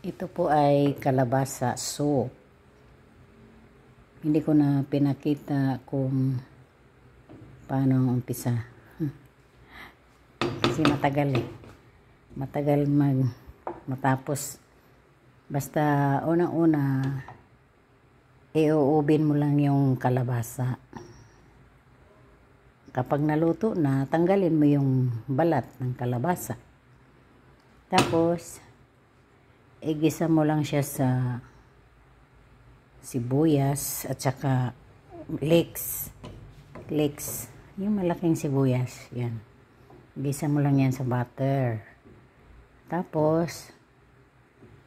Ito po ay kalabasa soup. Hindi ko na pinakita kung paano umpisa. Kasi matagal eh. Matagal matapos. Basta unang-una, iuubin mo lang yung kalabasa. Kapag naluto na, tanggalin mo yung balat ng kalabasa. Tapos, igisa mo lang siya sa sibuyas at saka leeks. Yung malaking sibuyas. Yan. Igisa mo lang yan sa butter. Tapos,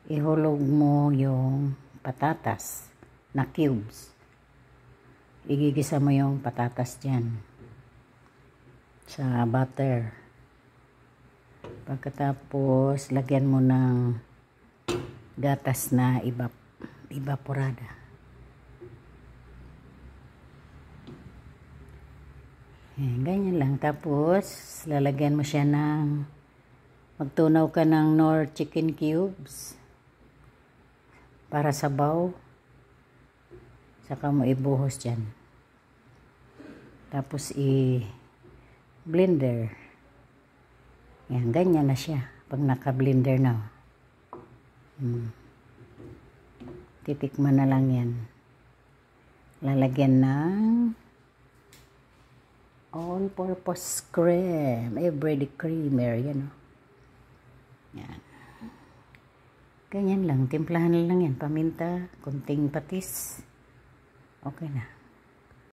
ihulog mo yung patatas na cubes. Igigisa mo yung patatas dyan sa butter. Pagkatapos, lagyan mo ng gatas na evaporada. Ganyan lang. Tapos, lalagyan mo siya ng magtunaw ka ng Knorr chicken cubes para sabaw. Saka mo ibuhos dyan. Tapos, i-blender. Yan, ganyan na siya. Pag naka-blender na. Titikman na lang yan. Lalagyan ng all-purpose cream. Everyday creamer. Yan o. Yan. Ganyan lang. Timplahan lang yan. Paminta, kunting patis. Okay na.